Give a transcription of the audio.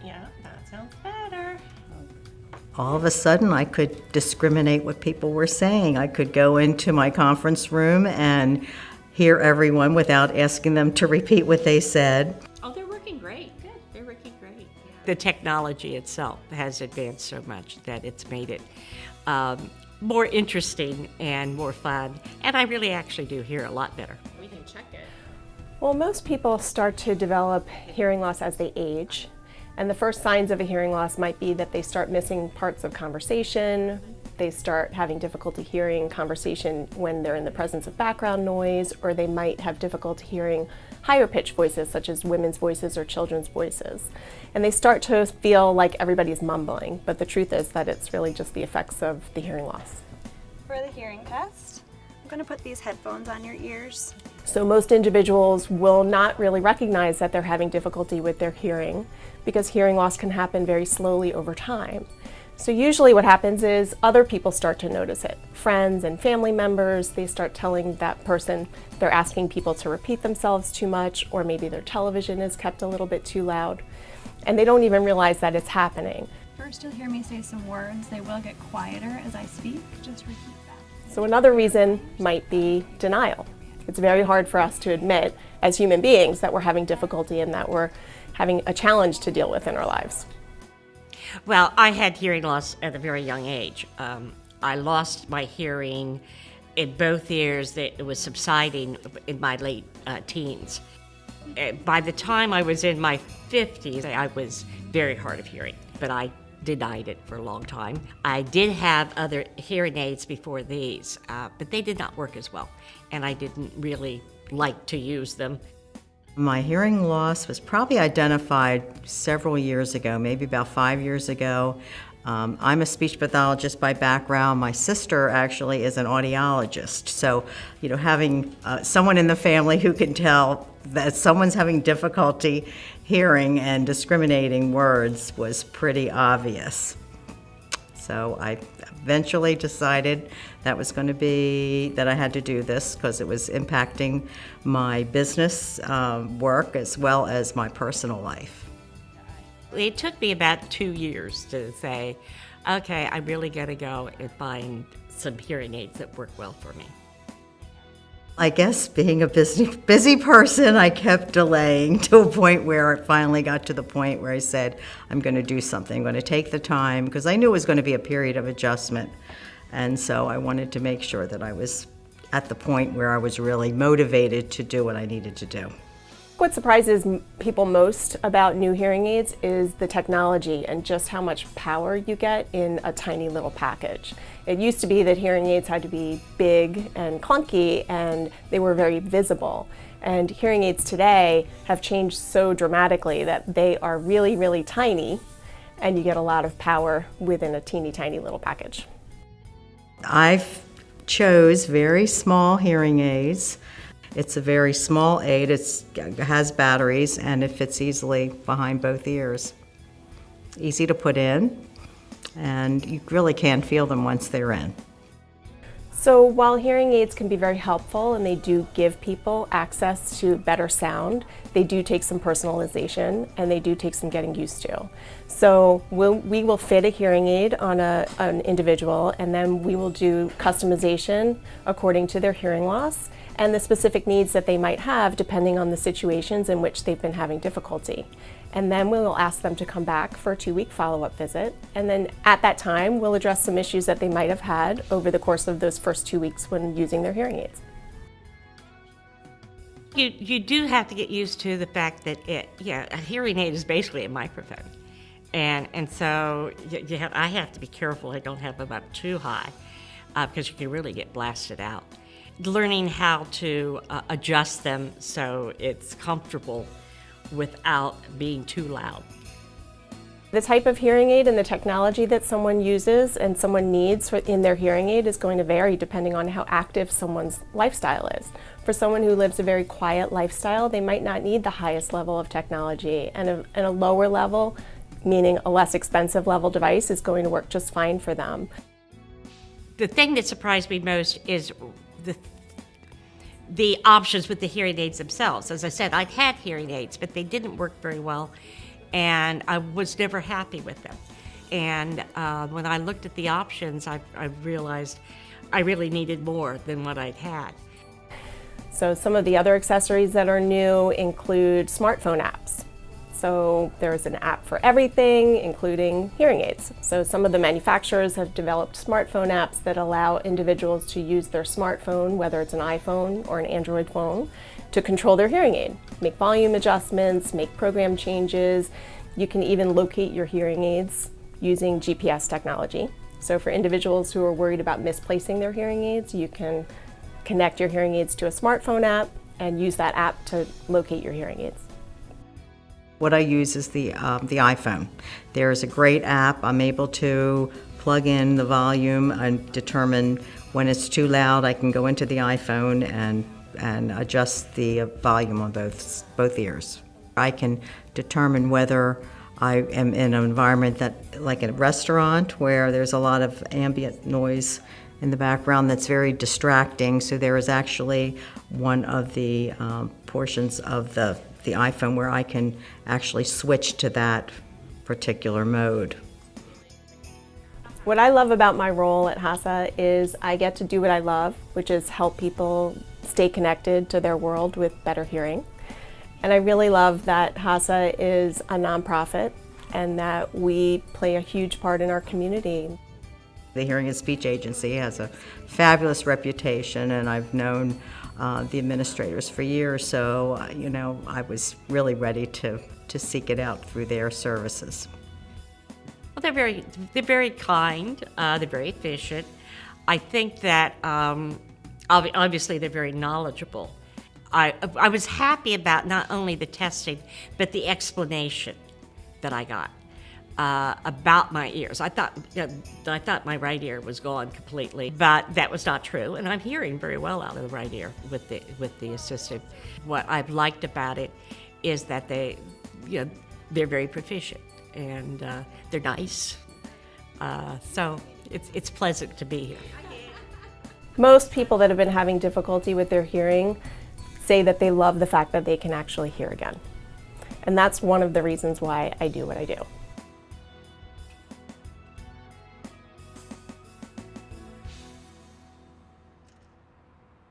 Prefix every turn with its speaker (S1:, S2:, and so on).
S1: Yeah, that sounds better.
S2: All of a sudden, I could discriminate what people were saying. I could go into my conference room and hear everyone without asking them to repeat what they said.
S1: Oh, they're working great. Good, they're working great. Yeah.
S3: The technology itself has advanced so much that it's made it more interesting and more fun. And I really actually do hear a lot better.
S1: We can check it.
S4: Well, most people start to develop hearing loss as they age. And the first signs of a hearing loss might be that they start missing parts of conversation, they start having difficulty hearing conversation when they're in the presence of background noise, or they might have difficulty hearing higher pitched voices such as women's voices or children's voices. And they start to feel like everybody's mumbling, but the truth is that it's really just the effects of the hearing loss.
S5: For the hearing test, I'm going to put these headphones on your ears.
S4: So most individuals will not really recognize that they're having difficulty with their hearing because hearing loss can happen very slowly over time. So usually what happens is other people start to notice it. Friends and family members, they start telling that person they're asking people to repeat themselves too much, or maybe their television is kept a little bit too loud, and they don't even realize that it's happening.
S5: First you'll hear me say some words. They will get quieter as I speak. Just repeat that.
S4: So another reason might be denial. It's very hard for us to admit as human beings that we're having difficulty and that we're having a challenge to deal with in our lives.
S3: Well, I had hearing loss at a very young age. I lost my hearing in both ears. It was subsiding in my late teens. By the time I was in my 50s, I was very hard of hearing, but I denied it for a long time. I did have other hearing aids before these, but they did not work as well, and I didn't really like to use them.
S2: My hearing loss was probably identified several years ago, maybe about 5 years ago. I'm a speech pathologist by background. My sister actually is an audiologist. So, having someone in the family who can tell that someone's having difficulty hearing and discriminating words was pretty obvious. So I eventually decided that I had to do this because it was impacting my business work as well as my personal life.
S3: It took me about 2 years to say, okay, I really got to go and find some hearing aids that work well for me.
S2: I guess being a busy person, I kept delaying to a point where it finally got to the point where I said, I'm going to do something. I'm going to take the time, because I knew it was going to be a period of adjustment. And so I wanted to make sure that I was at the point where I was really motivated to do what I needed to do.
S4: What surprises people most about new hearing aids is the technology and just how much power you get in a tiny little package. It used to be that hearing aids had to be big and clunky and they were very visible. And hearing aids today have changed so dramatically that they are really, really tiny and you get a lot of power within a teeny tiny little package.
S2: I've chose very small hearing aids. It's a very small aid, it has batteries, and it fits easily behind both ears. Easy to put in, and you really can't feel them once they're in.
S4: So while hearing aids can be very helpful and they do give people access to better sound, they do take some personalization and they do take some getting used to. So we will fit a hearing aid on an individual, and then we will do customization according to their hearing loss and the specific needs that they might have depending on the situations in which they've been having difficulty. And then we will ask them to come back for a 2-week follow-up visit. And then at that time, we'll address some issues that they might have had over the course of those first 2 weeks when using their hearing aids.
S3: You do have to get used to the fact that a hearing aid is basically a microphone. And so I have to be careful I don't have them up too high because you can really get blasted out. Learning how to adjust them so it's comfortable without being too loud.
S4: The type of hearing aid and the technology that someone uses and someone needs in their hearing aid is going to vary depending on how active someone's lifestyle is. For someone who lives a very quiet lifestyle, they might not need the highest level of technology, and a lower level, meaning a less expensive level device, is going to work just fine for them.
S3: The thing that surprised me most is the options with the hearing aids themselves. As I said, I'd had hearing aids, but they didn't work very well, and I was never happy with them. And when I looked at the options, I realized I really needed more than what I'd had.
S4: So some of the other accessories that are new include smartphone apps. So there's an app for everything, including hearing aids. So some of the manufacturers have developed smartphone apps that allow individuals to use their smartphone, whether it's an iPhone or an Android phone, to control their hearing aid, make volume adjustments, make program changes. You can even locate your hearing aids using GPS technology. So for individuals who are worried about misplacing their hearing aids, you can connect your hearing aids to a smartphone app and use that app to locate your hearing aids.
S2: What I use is the iPhone. There's a great app. I'm able to plug in the volume and determine when it's too loud. I can go into the iPhone and adjust the volume on both ears. I can determine whether I am in an environment that, like a restaurant, where there's a lot of ambient noise in the background that's very distracting. So there is actually one of the portions of the iPhone where I can actually switch to that particular mode.
S4: What I love about my role at HASA is I get to do what I love, which is help people stay connected to their world with better hearing. And I really love that HASA is a nonprofit and that we play a huge part in our community.
S2: The Hearing and Speech Agency has a fabulous reputation, and I've known the administrators for years, so I was really ready to seek it out through their services.
S3: Well, they're very kind. They're very efficient. I think that obviously they're very knowledgeable. I was happy about not only the testing, but the explanation that I got about my ears. I thought my right ear was gone completely, but that was not true, and I'm hearing very well out of the right ear with the assistive. What I've liked about it is that they're very proficient and they're nice. So it's pleasant to be here.
S4: Most people that have been having difficulty with their hearing say that they love the fact that they can actually hear again. And that's one of the reasons why I do what I do.